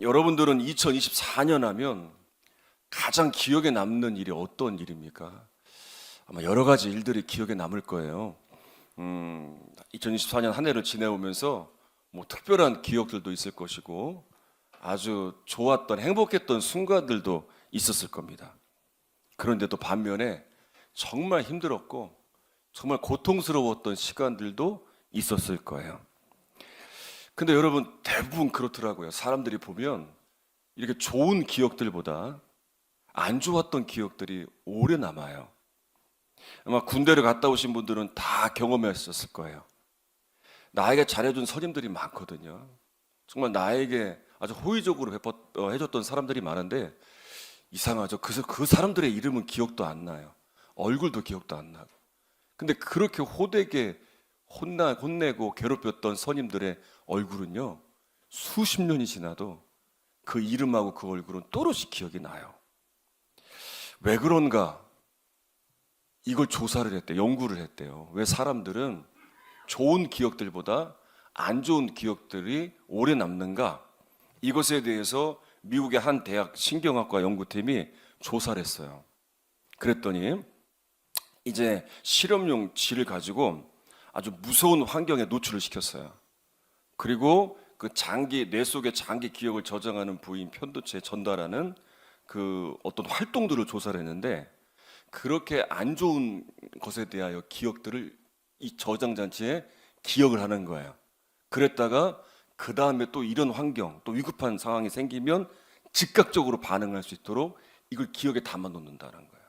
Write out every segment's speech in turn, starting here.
여러분들은 2024년 하면 가장 기억에 남는 일이 어떤 일입니까? 아마 여러 가지 일들이 기억에 남을 거예요. 2024년 한 해를 지내오면서 뭐 특별한 기억들도 있을 것이고 아주 좋았던 행복했던 순간들도 있었을 겁니다. 그런데 또 반면에 정말 힘들었고 정말 고통스러웠던 시간들도 있었을 거예요. 근데 여러분 대부분 그렇더라고요. 사람들이 보면 이렇게 좋은 기억들보다 안 좋았던 기억들이 오래 남아요. 아마 군대를 갔다 오신 분들은 다 경험하셨을 거예요. 나에게 잘해준 선임들이 많거든요. 정말 나에게 아주 호의적으로 해줬던 사람들이 많은데 이상하죠. 그 사람들의 이름은 기억도 안 나요. 얼굴도 기억도 안 나고. 근데 그렇게 호되게 혼내고 괴롭혔던 선임들의 얼굴은요, 수십 년이 지나도 그 이름하고 그 얼굴은 또렷이 기억이 나요. 왜 그런가? 이걸 조사를 했대요. 연구를 했대요. 왜 사람들은 좋은 기억들보다 안 좋은 기억들이 오래 남는가? 이것에 대해서 미국의 한 대학 신경학과 연구팀이 조사를 했어요. 그랬더니 이제 실험용 쥐를 가지고 아주 무서운 환경에 노출을 시켰어요. 그리고 그 뇌 속의 장기 기억을 저장하는 부위인 편도체에 전달하는 그 어떤 활동들을 조사를 했는데 그렇게 안 좋은 것에 대하여 기억들을 이 저장 장치에 기억을 하는 거예요. 그랬다가 그 다음에 또 이런 환경, 또 위급한 상황이 생기면 즉각적으로 반응할 수 있도록 이걸 기억에 담아 놓는다는 거예요.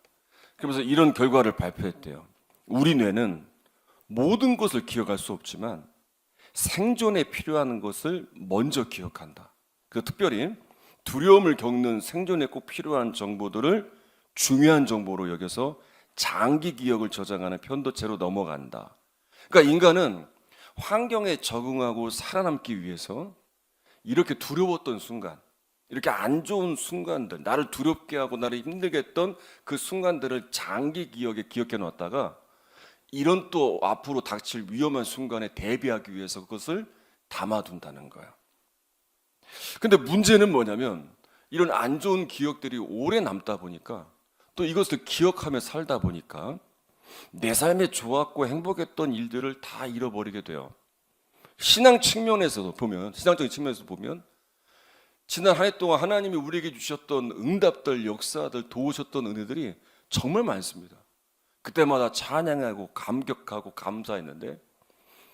그러면서 이런 결과를 발표했대요. 우리 뇌는 모든 것을 기억할 수 없지만 생존에 필요한 것을 먼저 기억한다. 그 특별히 두려움을 겪는 생존에 꼭 필요한 정보들을 중요한 정보로 여겨서 장기 기억을 저장하는 편도체로 넘어간다. 그러니까 인간은 환경에 적응하고 살아남기 위해서 이렇게 두려웠던 순간, 이렇게 안 좋은 순간들, 나를 두렵게 하고 나를 힘들게 했던 그 순간들을 장기 기억에 기억해 놨다가 이런 또 앞으로 닥칠 위험한 순간에 대비하기 위해서 그것을 담아둔다는 거예요. 근데 문제는 뭐냐면 이런 안 좋은 기억들이 오래 남다 보니까 또 이것을 기억하며 살다 보니까 내 삶에 좋았고 행복했던 일들을 다 잃어버리게 돼요. 신앙적인 측면에서 보면 지난 한 해 동안 하나님이 우리에게 주셨던 응답들, 역사들, 도우셨던 은혜들이 정말 많습니다. 그때마다 찬양하고 감격하고 감사했는데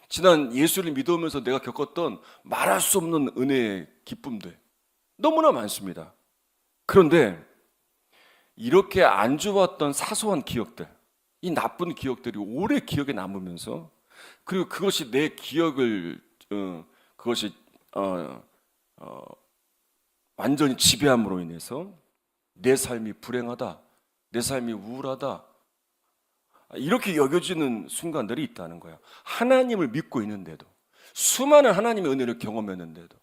지난 예수를 믿으면서 내가 겪었던 말할 수 없는 은혜의 기쁨들 너무나 많습니다. 그런데 이렇게 안 좋았던 사소한 기억들, 이 나쁜 기억들이 오래 기억에 남으면서 그리고 그것이 내 기억을 완전히 지배함으로 인해서 내 삶이 불행하다, 내 삶이 우울하다 이렇게 여겨지는 순간들이 있다는 거예요. 하나님을 믿고 있는데도 수많은 하나님의 은혜를 경험했는데도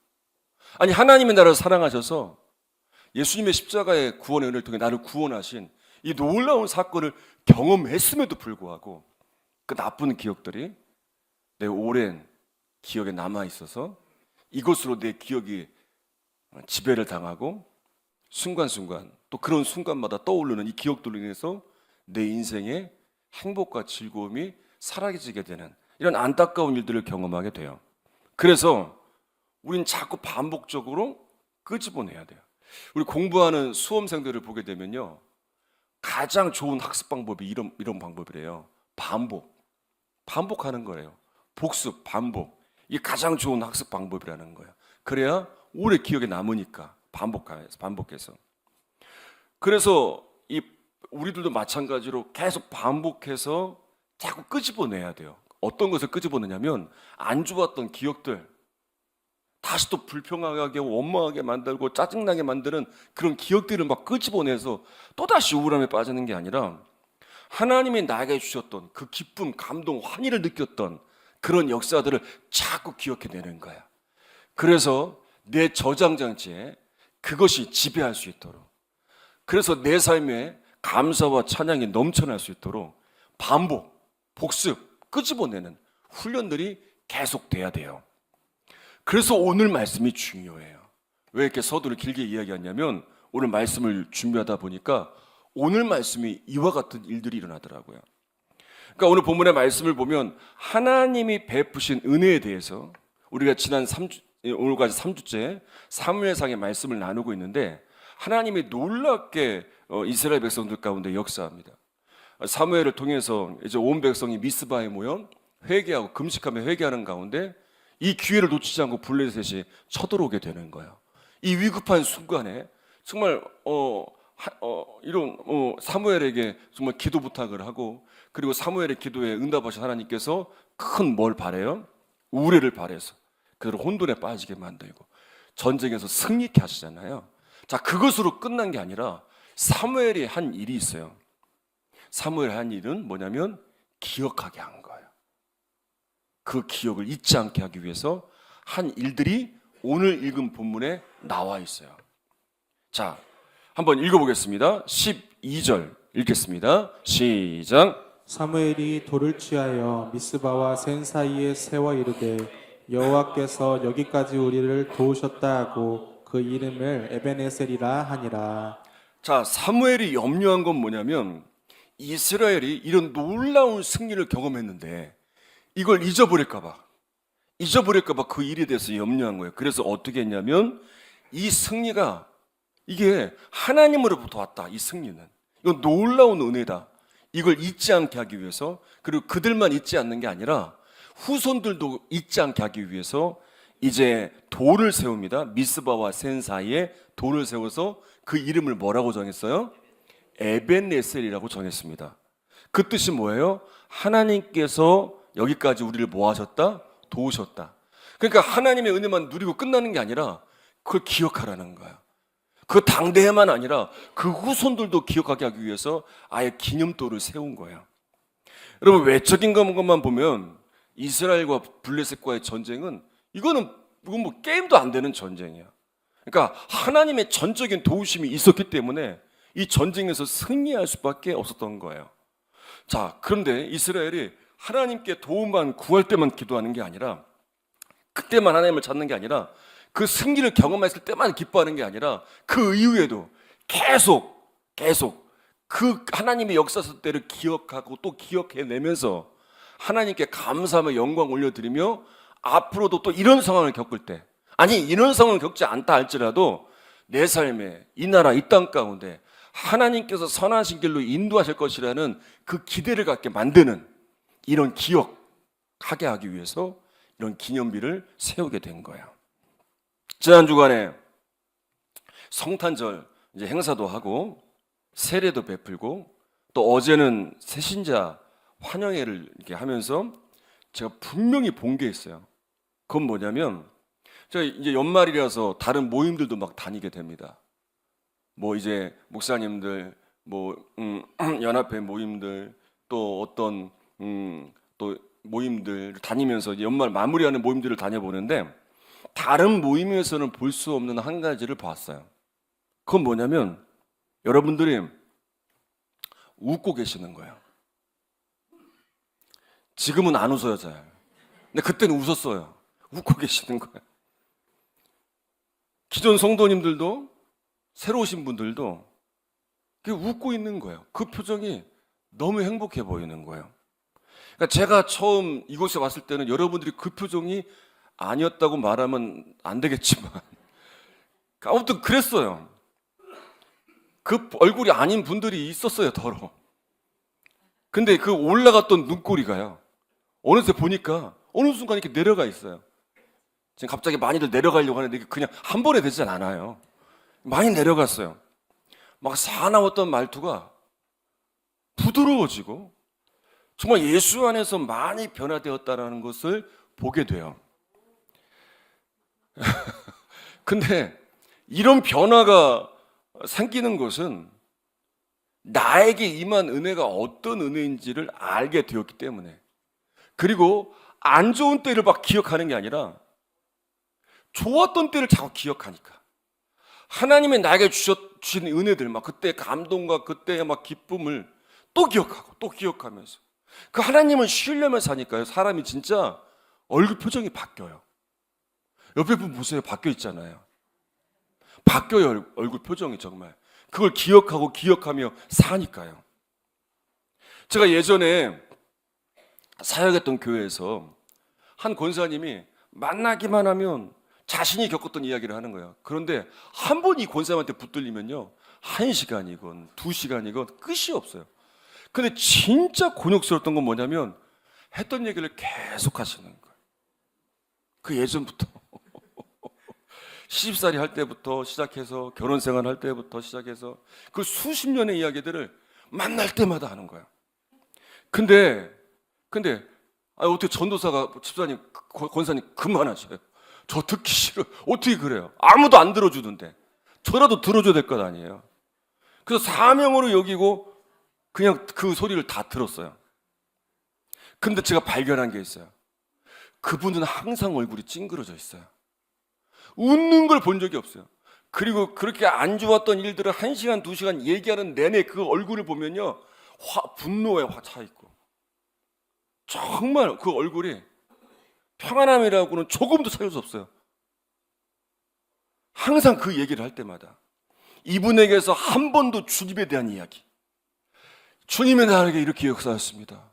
아니 하나님이 나를 사랑하셔서 예수님의 십자가의 구원의 은혜를 통해 나를 구원하신 이 놀라운 사건을 경험했음에도 불구하고 그 나쁜 기억들이 내 오랜 기억에 남아있어서 이것으로 내 기억이 지배를 당하고 순간순간 또 그런 순간마다 떠오르는 이 기억들로 인해서 내 인생의 행복과 즐거움이 사라지게 되는 이런 안타까운 일들을 경험하게 돼요. 그래서 우린 자꾸 반복적으로 끄집어내야 돼요. 우리 공부하는 수험생들을 보게 되면요, 가장 좋은 학습 방법이 이런 방법이래요. 반복하는 거예요. 복습, 반복. 이게 가장 좋은 학습 방법이라는 거예요. 그래야 오래 기억에 남으니까 반복해서. 그래서 우리들도 마찬가지로 계속 반복해서 자꾸 끄집어내야 돼요. 어떤 것을 끄집어내냐면 안 좋았던 기억들, 다시 또 불평하게 원망하게 만들고 짜증나게 만드는 그런 기억들을 막 끄집어내서 또다시 우울함에 빠지는 게 아니라 하나님이 나에게 주셨던 그 기쁨, 감동, 환희를 느꼈던 그런 역사들을 자꾸 기억해내는 거야. 그래서 내 저장장치에 그것이 지배할 수 있도록, 그래서 내 삶에 감사와 찬양이 넘쳐날 수 있도록 반복, 복습, 끄집어내는 훈련들이 계속돼야 돼요. 그래서 오늘 말씀이 중요해요. 왜 이렇게 서두를 길게 이야기하냐면 오늘 말씀을 준비하다 보니까 오늘 말씀이 이와 같은 일들이 일어나더라고요. 그러니까 오늘 본문의 말씀을 보면 하나님이 베푸신 은혜에 대해서 우리가 지난 3주, 오늘까지 3주째 사무엘상의 말씀을 나누고 있는데 하나님이 놀랍게 이스라엘 백성들 가운데 역사합니다. 사무엘을 통해서 이제 온 백성이 미스바에 모여 회개하고 금식하며 회개하는 가운데 이 기회를 놓치지 않고 블레셋이 쳐들어오게 되는 거예요. 이 위급한 순간에 정말 이런 사무엘에게 정말 기도 부탁을 하고 그리고 사무엘의 기도에 응답하신 하나님께서 큰 뭘 바래요? 우레를 바래서 그들을 혼돈에 빠지게 만들고 전쟁에서 승리케 하시잖아요. 자, 그것으로 끝난 게 아니라 사무엘이 한 일이 있어요. 사무엘이 한 일은 뭐냐면 기억하게 한 거예요. 그 기억을 잊지 않게 하기 위해서 한 일들이 오늘 읽은 본문에 나와 있어요. 자, 한번 읽어보겠습니다. 12절 읽겠습니다. 시작. 사무엘이 돌을 취하여 미스바와 센 사이에 세워 이르되 여호와께서 여기까지 우리를 도우셨다 하고 그 이름을 에베네셀이라 하니라. 자, 사무엘이 염려한 건 뭐냐면 이스라엘이 이런 놀라운 승리를 경험했는데 이걸 잊어버릴까 봐 그 일에 대해서 염려한 거예요. 그래서 어떻게 했냐면 이 승리가 이게 하나님으로부터 왔다. 이 승리는 이건 놀라운 은혜다. 이걸 잊지 않게 하기 위해서 그리고 그들만 잊지 않는 게 아니라 후손들도 잊지 않게 하기 위해서 이제 돌을 세웁니다. 미스바와 센 사이에 돌을 세워서 그 이름을 뭐라고 정했어요? 에벤네셀이라고 정했습니다. 그 뜻이 뭐예요? 하나님께서 여기까지 우리를 뭐 하셨다? 도우셨다. 그러니까 하나님의 은혜만 누리고 끝나는 게 아니라 그걸 기억하라는 거야. 그 당대에만 아니라 그 후손들도 기억하게 하기 위해서 아예 기념돌을 세운 거예요. 여러분, 외적인 것만 보면 이스라엘과 블레셋과의 전쟁은 이건 뭐 게임도 안 되는 전쟁이야. 그러니까 하나님의 전적인 도우심이 있었기 때문에 이 전쟁에서 승리할 수밖에 없었던 거예요. 자, 그런데 이스라엘이 하나님께 도움만 구할 때만 기도하는 게 아니라 그때만 하나님을 찾는 게 아니라 그 승리를 경험했을 때만 기뻐하는 게 아니라 그 이후에도 계속 그 하나님의 역사서 때를 기억하고 또 기억해내면서 하나님께 감사하며 영광 올려드리며 앞으로도 또 이런 상황을 겪을 때 아니 이런 상황을 겪지 않다 할지라도 내 삶에 이 나라 이 땅 가운데 하나님께서 선하신 길로 인도하실 것이라는 그 기대를 갖게 만드는 이런 기억하게 하기 위해서 이런 기념비를 세우게 된 거예요. 지난 주간에 성탄절 이제 행사도 하고 세례도 베풀고 또 어제는 새신자 환영회를 이렇게 하면서 제가 분명히 본 게 있어요. 그건 뭐냐면 제가 이제 연말이라서 다른 모임들도 막 다니게 됩니다. 뭐 이제 목사님들, 뭐 연합회 모임들, 또 어떤 또 모임들 다니면서 연말 마무리하는 모임들을 다녀보는데 다른 모임에서는 볼 수 없는 한 가지를 봤어요. 그건 뭐냐면 여러분들이 웃고 계시는 거예요. 지금은 안 웃어요, 잘. 근데 그때는 웃었어요. 웃고 계시는 거예요. 기존 성도님들도 새로 오신 분들도 웃고 있는 거예요. 그 표정이 너무 행복해 보이는 거예요. 그러니까 제가 처음 이곳에 왔을 때는 여러분들이 그 표정이 아니었다고 말하면 안 되겠지만 아무튼 그랬어요. 그 얼굴이 아닌 분들이 있었어요, 더러. 근데 그 올라갔던 눈꼬리가요, 어느새 보니까 어느 순간 이렇게 내려가 있어요. 지금 갑자기 많이들 내려가려고 하는데 그냥 한 번에 되지 않아요. 많이 내려갔어요. 막 사나웠던 말투가 부드러워지고 정말 예수 안에서 많이 변화되었다는 것을 보게 돼요. 근데 이런 변화가 생기는 것은 나에게 임한 은혜가 어떤 은혜인지를 알게 되었기 때문에, 그리고 안 좋은 때를 막 기억하는 게 아니라 좋았던 때를 자꾸 기억하니까 하나님의 나에게 주신 은혜들, 막 그때 감동과 그때의 막 기쁨을 또 기억하고 또 기억하면서 그 하나님을 신뢰하면서 사니까요, 사람이 진짜 얼굴 표정이 바뀌어요. 옆에 분 보세요. 바뀌어 있잖아요. 바뀌어요. 얼굴 표정이 정말. 그걸 기억하고 기억하며 사니까요. 제가 예전에 사역했던 교회에서 한 권사님이 만나기만 하면 자신이 겪었던 이야기를 하는 거예요. 그런데 한 번 이 권사님한테 붙들리면요, 1시간이건 2시간이건 끝이 없어요. 근데 진짜 곤욕스러웠던 건 뭐냐면 했던 얘기를 계속 하시는 거예요. 그 예전부터 시집살이 할 때부터 시작해서 결혼 생활 할 때부터 시작해서 그 수십 년의 이야기들을 만날 때마다 하는 거예요. 근데 어떻게 전도사가 집사님, 권사님 그만하셔요. 저 듣기 싫어요. 어떻게 그래요? 아무도 안 들어주는데 저라도 들어줘야 될 것 아니에요. 그래서 사명으로 여기고 그냥 그 소리를 다 들었어요. 근데 제가 발견한 게 있어요. 그분은 항상 얼굴이 찡그러져 있어요. 웃는 걸 본 적이 없어요. 그리고 그렇게 안 좋았던 일들을 1시간, 2시간 얘기하는 내내 그 얼굴을 보면요, 분노에 차 있고, 정말 그 얼굴이 평안함이라고는 조금도 찾을 수 없어요. 항상 그 얘기를 할 때마다 이분에게서 한 번도 주님에 대한 이야기, 주님이 나에게 이렇게 역사하셨습니다.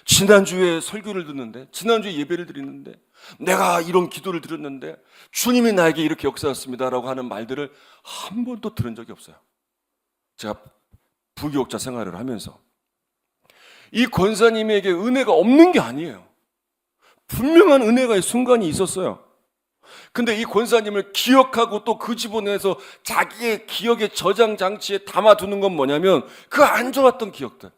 지난주에 설교를 듣는데, 지난주에 예배를 드리는데 내가 이런 기도를 드렸는데 주님이 나에게 이렇게 역사하셨습니다라고 하는 말들을 한 번도 들은 적이 없어요. 제가 부교육자 생활을 하면서 이 권사님에게 은혜가 없는 게 아니에요. 분명한 은혜가의 순간이 있었어요. 근데 이 권사님을 기억하고 또 그 집어내서 자기의 기억의 저장 장치에 담아두는 건 뭐냐면 그 안 좋았던 기억들,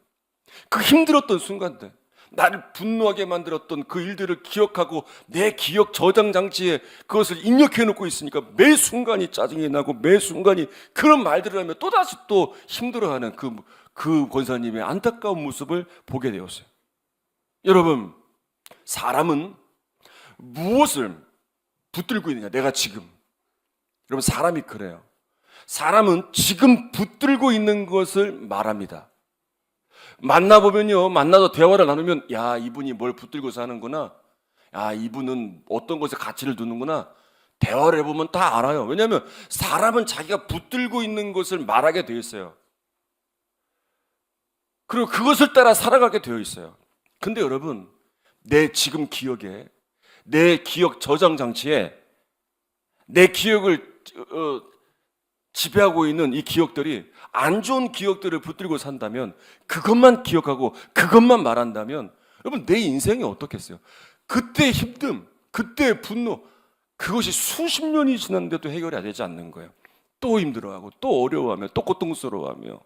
그 힘들었던 순간들, 나를 분노하게 만들었던 그 일들을 기억하고 내 기억 저장 장치에 그것을 입력해 놓고 있으니까 매 순간이 짜증이 나고 매 순간이 그런 말들을 하면 또다시 또 힘들어하는 그 권사님의 안타까운 모습을 보게 되었어요. 여러분, 사람은 무엇을 붙들고 있느냐? 내가 지금, 여러분, 사람이 그래요. 사람은 지금 붙들고 있는 것을 말합니다. 만나보면요, 만나서 대화를 나누면, 야, 이분이 뭘 붙들고 사는구나, 야, 이분은 어떤 것에 가치를 두는구나, 대화를 해보면 다 알아요. 왜냐하면 사람은 자기가 붙들고 있는 것을 말하게 되어 있어요. 그리고 그것을 따라 살아가게 되어 있어요. 근데 여러분, 내 지금 기억에, 내 기억 저장 장치에 내 기억을 지배하고 있는 이 기억들이 안 좋은 기억들을 붙들고 산다면, 그것만 기억하고 그것만 말한다면, 여러분, 내 인생이 어떻겠어요? 그때의 힘듦, 그때의 분노, 그것이 수십 년이 지났는데도 해결이 되지 않는 거예요. 또 힘들어하고 또 어려워하며 또 고통스러워하며.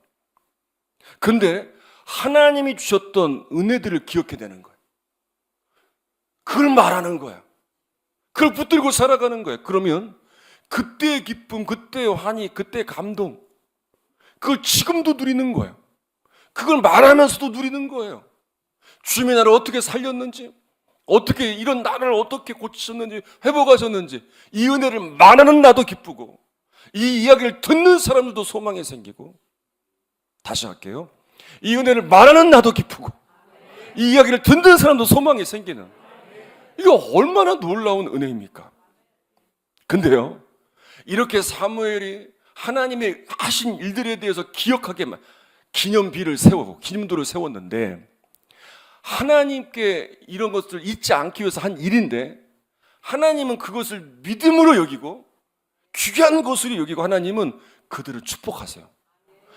근데 하나님이 주셨던 은혜들을 기억해내는 거예요. 그걸 말하는 거예요. 그걸 붙들고 살아가는 거예요. 그러면 그때의 기쁨, 그때의 환희, 그때의 감동, 그걸 지금도 누리는 거예요. 그걸 말하면서도 누리는 거예요. 주님이 나를 어떻게 살렸는지, 어떻게 이런 나를 어떻게 고치셨는지, 회복하셨는지, 이 은혜를 말하는 나도 기쁘고, 이 이야기를 듣는 사람들도 소망이 생기고. 다시 할게요. 이 은혜를 말하는 나도 기쁘고, 이 이야기를 듣는 사람도 소망이 생기는, 이거 얼마나 놀라운 은혜입니까? 근데요, 이렇게 사무엘이 하나님의 하신 일들에 대해서 기억하게 기념비를 세우고 기념도를 세웠는데, 하나님께 이런 것들을 잊지 않기 위해서 한 일인데, 하나님은 그것을 믿음으로 여기고 귀한 것으로 여기고 하나님은 그들을 축복하세요.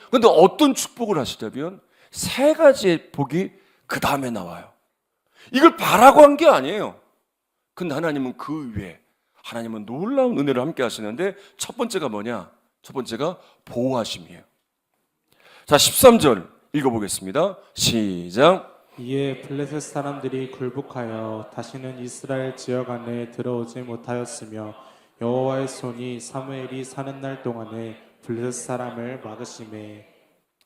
그런데 어떤 축복을 하시냐면 3가지의 복이 그 다음에 나와요. 이걸 바라고 한 게 아니에요. 근데 하나님은 그 위에, 하나님은 놀라운 은혜를 함께 하시는데, 첫 번째가 뭐냐? 첫 번째가 보호하심이에요. 자, 13절 읽어보겠습니다. 시작. 이에 블레셋 사람들이 굴복하여 다시는 이스라엘 지역 안에 들어오지 못하였으며 여호와의 손이 사무엘이 사는 날 동안에 블레셋 사람을 막으심에.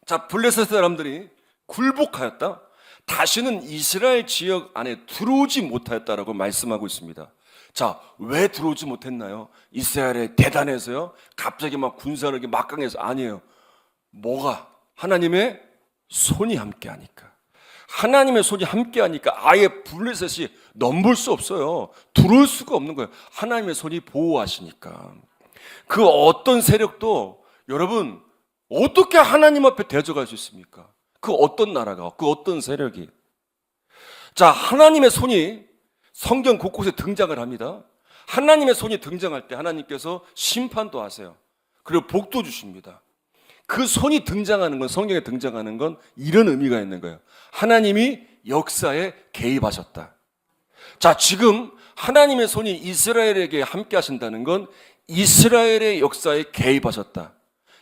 자, 블레셋 사람들이 굴복하였다, 다시는 이스라엘 지역 안에 들어오지 못하였다라고 말씀하고 있습니다. 자, 왜 들어오지 못했나요? 이스라엘의 대단해서요? 갑자기 막 군사력이 막강해서? 아니에요. 뭐가? 하나님의 손이 함께하니까. 하나님의 손이 함께하니까 아예 블레셋이 넘볼 수 없어요. 들어올 수가 없는 거예요. 하나님의 손이 보호하시니까. 그 어떤 세력도 여러분 어떻게 하나님 앞에 대적할 수 있습니까? 그 어떤 나라가, 그 어떤 세력이. 자, 하나님의 손이 성경 곳곳에 등장을 합니다. 하나님의 손이 등장할 때 하나님께서 심판도 하세요. 그리고 복도 주십니다. 그 손이 등장하는 건, 성경에 등장하는 건 이런 의미가 있는 거예요. 하나님이 역사에 개입하셨다. 자, 지금 하나님의 손이 이스라엘에게 함께 하신다는 건 이스라엘의 역사에 개입하셨다.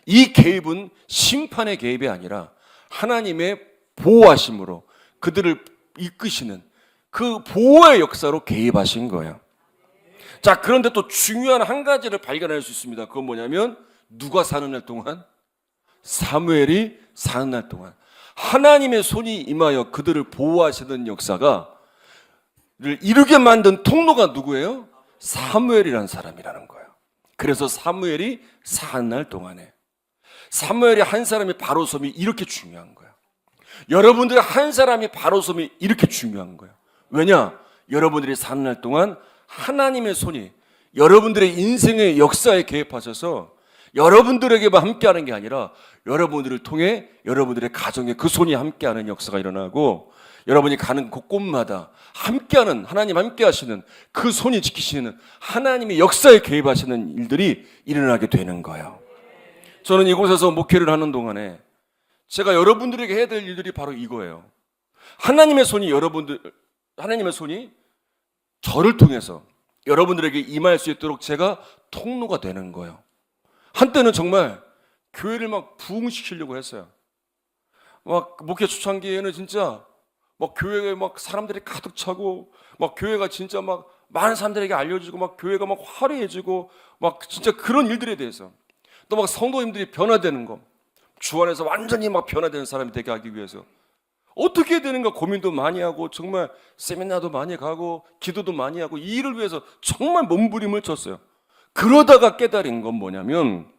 이 개입은 심판의 개입이 아니라 하나님의 보호하심으로 그들을 이끄시는 그 보호의 역사로 개입하신 거예요. 자, 그런데 또 중요한 한 가지를 발견할 수 있습니다. 그건 뭐냐면 누가 사는 날 동안? 사무엘이 사는 날 동안 하나님의 손이 임하여 그들을 보호하시는 역사가 이루게 만든 통로가 누구예요? 사무엘이라는 사람이라는 거예요. 그래서 사무엘이 사는 날 동안에 사무엘이 한 사람이 바로 섬이 이렇게 중요한 거예요. 여러분들의 한 사람이 바로 섬이 이렇게 중요한 거예요. 왜냐? 여러분들이 사는 날 동안 하나님의 손이 여러분들의 인생의 역사에 개입하셔서 여러분들에게만 함께하는 게 아니라 여러분들을 통해 여러분들의 가정에 그 손이 함께하는 역사가 일어나고 여러분이 가는 곳곳마다 함께하는, 하나님 함께하시는 그 손이 지키시는 하나님의 역사에 개입하시는 일들이 일어나게 되는 거예요. 저는 이곳에서 목회를 하는 동안에 제가 여러분들에게 해야 될 일들이 바로 이거예요. 하나님의 손이 저를 통해서 여러분들에게 임할 수 있도록 제가 통로가 되는 거예요. 한때는 정말 교회를 막 부흥시키려고 했어요. 막 목회 초창기에는 진짜 막 교회에 막 사람들이 가득 차고 막 교회가 진짜 막 많은 사람들에게 알려지고 막 교회가 막 화려해지고 막 진짜 그런 일들에 대해서 또 막 성도님들이 변화되는 거, 주 안에서 완전히 막 변화되는 사람이 되게 하기 위해서 어떻게 해야 되는가 고민도 많이 하고 정말 세미나도 많이 가고 기도도 많이 하고 이 일을 위해서 정말 몸부림을 쳤어요. 그러다가 깨달은 건 뭐냐면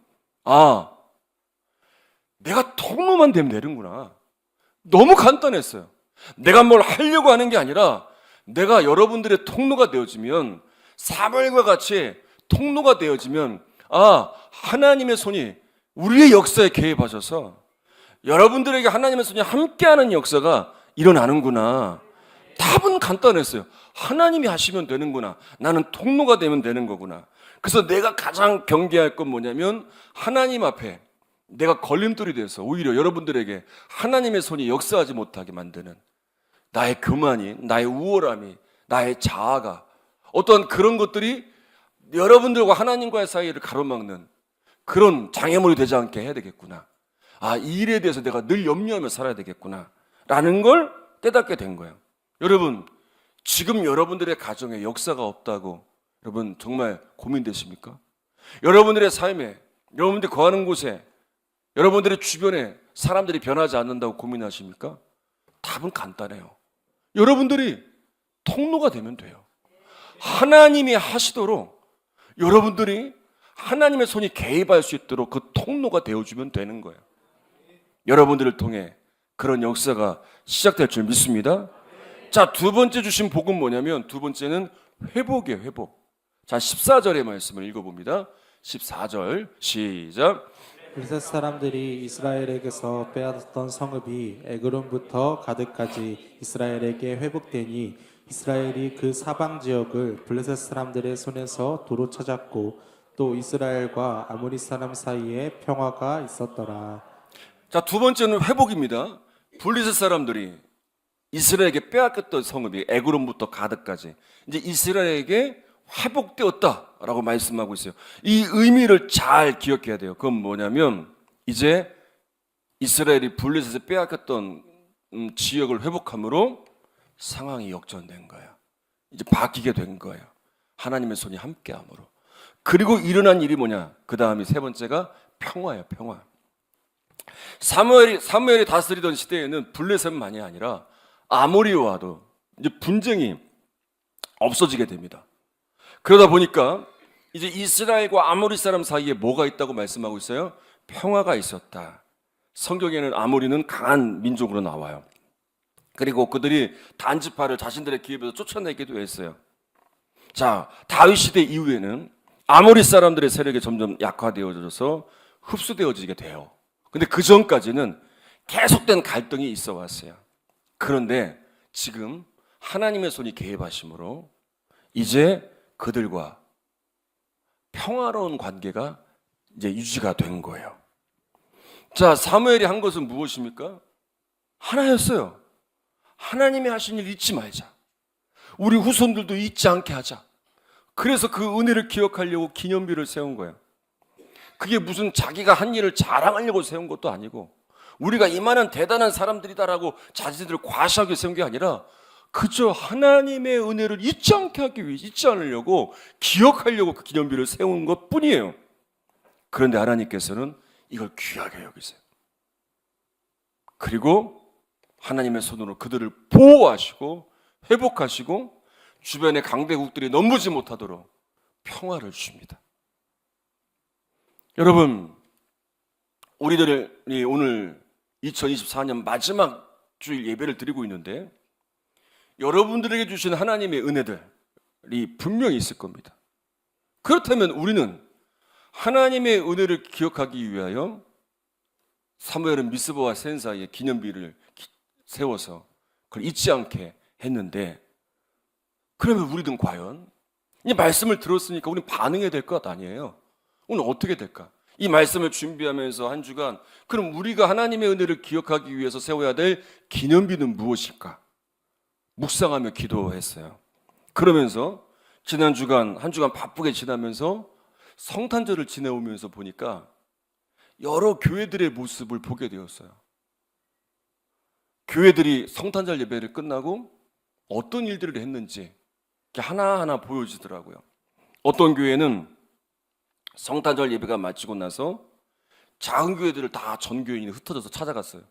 내가 통로만 되면 되는구나. 너무 간단했어요. 내가 뭘 하려고 하는 게 아니라 내가 여러분들의 통로가 되어지면 사물과 같이 통로가 되어지면 하나님의 손이 우리의 역사에 개입하셔서 여러분들에게 하나님의 손이 함께하는 역사가 일어나는구나. 답은 간단했어요. 하나님이 하시면 되는구나. 나는 통로가 되면 되는 거구나. 그래서 내가 가장 경계할 건 뭐냐면 하나님 앞에 내가 걸림돌이 돼서 오히려 여러분들에게 하나님의 손이 역사하지 못하게 만드는 나의 교만이, 나의 우월함이, 나의 자아가 어떤 그런 것들이 여러분들과 하나님과의 사이를 가로막는 그런 장애물이 되지 않게 해야 되겠구나. 이 일에 대해서 내가 늘 염려하며 살아야 되겠구나 라는 걸 깨닫게 된 거예요. 여러분, 지금 여러분들의 가정에 역사가 없다고 여러분 정말 고민되십니까? 여러분들의 삶에, 여러분들이 거하는 곳에, 여러분들의 주변에 사람들이 변하지 않는다고 고민하십니까? 답은 간단해요. 여러분들이 통로가 되면 돼요. 하나님이 하시도록 여러분들이 하나님의 손이 개입할 수 있도록 그 통로가 되어주면 되는 거예요. 여러분들을 통해 그런 역사가 시작될 줄 믿습니다. 자, 두 번째 주신 복은 뭐냐면 두 번째는 회복이에요. 회복. 자, 14절의 말씀을 읽어봅니다. 14절 시작. 블레셋 사람들이 이스라엘에게서 빼앗았던 성읍이 에그론부터 가드까지 이스라엘에게 회복되니 이스라엘이 그 사방 지역을 블레셋 사람들의 손에서 도로 찾았고 또 이스라엘과 아모리 사람 사이에 평화가 있었더라. 자, 두 번째는 회복입니다. 블레셋 사람들이 이스라엘에게 빼앗겼던 성읍이 에그론부터 가드까지 이제 이스라엘에게 회복되었다라고 말씀하고 있어요. 이 의미를 잘 기억해야 돼요. 그건 뭐냐면 이제 이스라엘이 블레셋에 빼앗겼던 지역을 회복함으로 상황이 역전된 거예요. 이제 바뀌게 된 거예요. 하나님의 손이 함께함으로. 그리고 일어난 일이 뭐냐? 그 다음이 세 번째가 평화예요. 평화. 사무엘이 다스리던 시대에는 블레셋만이 아니라 아모리와도 이제 분쟁이 없어지게 됩니다. 그러다 보니까 이제 이스라엘과 아모리 사람 사이에 뭐가 있다고 말씀하고 있어요? 평화가 있었다. 성경에는 아모리는 강한 민족으로 나와요. 그리고 그들이 단지파를 자신들의 기업에서 쫓아내기도 했어요. 자, 다윗 시대 이후에는 아모리 사람들의 세력이 점점 약화되어져서 흡수되어지게 돼요. 근데 그 전까지는 계속된 갈등이 있어 왔어요. 그런데 지금 하나님의 손이 개입하심으로 이제 그들과 평화로운 관계가 이제 유지가 된 거예요. 자, 사무엘이 한 것은 무엇입니까? 하나였어요. 하나님이 하신 일 잊지 말자. 우리 후손들도 잊지 않게 하자. 그래서 그 은혜를 기억하려고 기념비를 세운 거예요. 그게 무슨 자기가 한 일을 자랑하려고 세운 것도 아니고, 우리가 이만한 대단한 사람들이다라고 자기들을 과시하게 세운 게 아니라 그저 하나님의 은혜를 잊지 않게 하기 위해, 잊지 않으려고, 기억하려고 그 기념비를 세운 것 뿐이에요. 그런데 하나님께서는 이걸 귀하게 여기세요. 그리고 하나님의 손으로 그들을 보호하시고 회복하시고 주변의 강대국들이 넘보지 못하도록 평화를 줍니다. 여러분, 우리들이 오늘 2024년 마지막 주일 예배를 드리고 있는데, 여러분들에게 주신 하나님의 은혜들이 분명히 있을 겁니다. 그렇다면 우리는 하나님의 은혜를 기억하기 위하여 사무엘은 미스바와 센 사이에 기념비를 세워서 그걸 잊지 않게 했는데, 그러면 우리는 과연 이 말씀을 들었으니까 우리는 반응해야 될 것 아니에요? 오늘 어떻게 될까? 이 말씀을 준비하면서 한 주간, 그럼 우리가 하나님의 은혜를 기억하기 위해서 세워야 될 기념비는 무엇일까? 묵상하며 기도했어요. 그러면서 지난 주간, 한 주간 바쁘게 지나면서 성탄절을 지내오면서 보니까 여러 교회들의 모습을 보게 되었어요. 교회들이 성탄절 예배를 끝나고 어떤 일들을 했는지 하나하나 보여지더라고요. 어떤 교회는 성탄절 예배가 마치고 나서 작은 교회들을 다 전 교인이 흩어져서 찾아갔어요.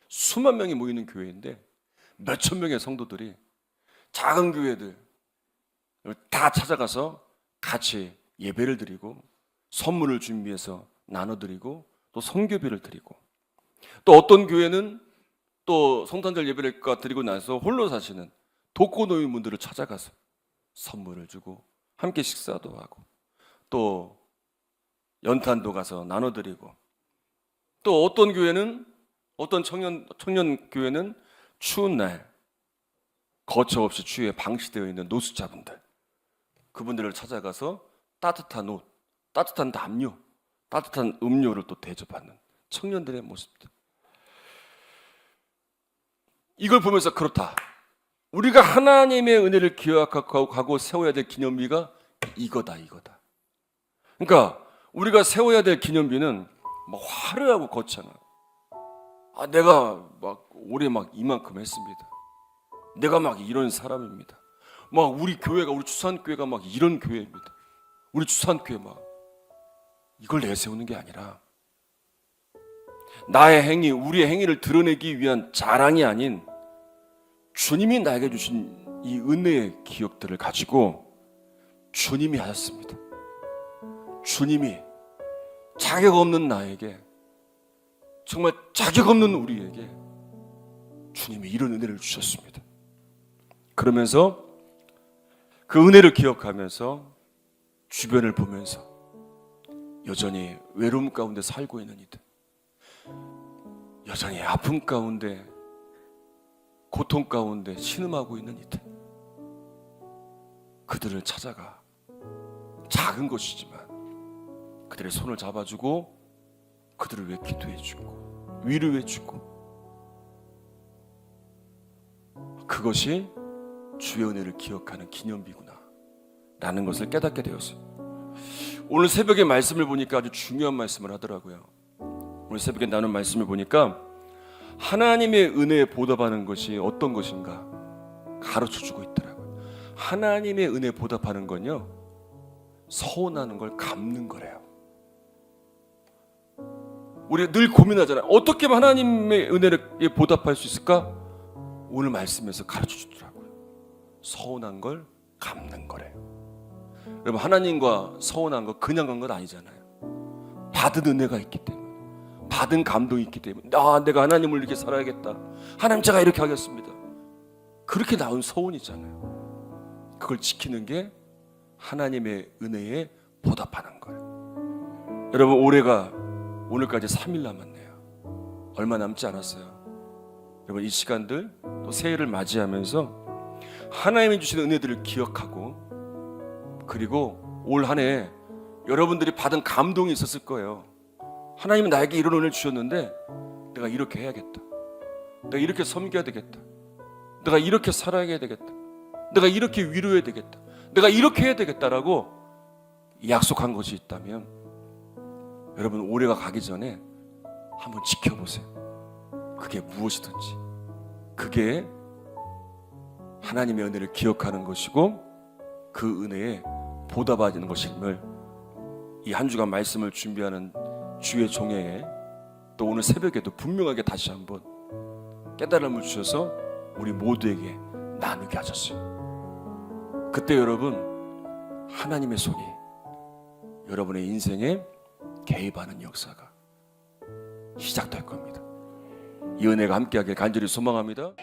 수만 명이 모이는 교회인데 몇천 명의 성도들이 작은 교회들 다 찾아가서 같이 예배를 드리고 선물을 준비해서 나눠드리고 또 선교비를 드리고, 또 어떤 교회는 또 성탄절 예배를 드리고 나서 홀로 사시는 독거노인분들을 찾아가서 선물을 주고 함께 식사도 하고, 또 연탄도 가서 나눠드리고, 또 어떤 교회는, 어떤 청년 교회는 추운 날 거처 없이 추위에 방치되어 있는 노숙자분들, 그분들을 찾아가서 따뜻한 옷, 따뜻한 담요, 따뜻한 음료를 또 대접하는 청년들의 모습들. 이걸 보면서 그렇다, 우리가 하나님의 은혜를 기억하고 세워야 될 기념비가 이거다. 그러니까 우리가 세워야 될 기념비는 막 화려하고 거창하고, 내가 막 올해 막 이만큼 했습니다, 내가 막 이런 사람입니다, 막 우리 교회가, 우리 추산교회가 막 이런 교회입니다, 우리 추산교회 막, 이걸 내세우는 게 아니라 나의 행위, 우리의 행위를 드러내기 위한 자랑이 아닌 주님이 나에게 주신 이 은혜의 기억들을 가지고 주님이 하셨습니다. 주님이 자격 없는 나에게, 정말 자격 없는 우리에게 주님이 이런 은혜를 주셨습니다. 그러면서 그 은혜를 기억하면서 주변을 보면서 여전히 외로움 가운데 살고 있는 이들, 여전히 아픔 가운데, 고통 가운데 신음하고 있는 이들, 그들을 찾아가 작은 것이지만 그들의 손을 잡아주고 그들을 위해 기도해주고 위로해주고, 그것이 주의 은혜를 기억하는 기념비구나 라는 것을 깨닫게 되었어요. 오늘 새벽에 말씀을 보니까 아주 중요한 말씀을 하더라고요. 오늘 새벽에 나눈 말씀을 보니까 하나님의 은혜에 보답하는 것이 어떤 것인가 가르쳐주고 있더라고요. 하나님의 은혜에 보답하는 건요, 서운하는 걸 갚는 거래요. 우리가 늘 고민하잖아요. 어떻게 하면 하나님의 은혜에 보답할 수 있을까? 오늘 말씀에서 가르쳐주더라고요. 서운한 걸 갚는 거래요. 여러분, 하나님과 서운한 거 그냥 간 건 아니잖아요. 받은 은혜가 있기 때문에, 받은 감동이 있기 때문에, 내가 하나님을 이렇게 살아야겠다, 하나님 제가 이렇게 하겠습니다, 그렇게 나온 서운이잖아요. 그걸 지키는 게 하나님의 은혜에 보답하는 거예요. 여러분, 올해가 오늘까지 3일 남았네요. 얼마 남지 않았어요. 여러분, 이 시간들 또 새해를 맞이하면서 하나님이 주신 은혜들을 기억하고, 그리고 올 한 해 여러분들이 받은 감동이 있었을 거예요. 하나님이 나에게 이런 은혜를 주셨는데 내가 이렇게 해야겠다. 내가 이렇게 섬겨야 되겠다. 내가 이렇게 살아야 되겠다. 내가 이렇게 위로해야 되겠다. 내가 이렇게 해야 되겠다라고 약속한 것이 있다면, 여러분, 올해가 가기 전에 한번 지켜보세요. 그게 무엇이든지 그게 하나님의 은혜를 기억하는 것이고 그 은혜에 보답하는 것임을 이 한 주간 말씀을 준비하는 주의 종에게 또 오늘 새벽에도 분명하게 다시 한번 깨달음을 주셔서 우리 모두에게 나누게 하셨어요. 그때 여러분, 하나님의 손이 여러분의 인생에 개입하는 역사가 시작될 겁니다. 이 은혜가 함께하길 간절히 소망합니다.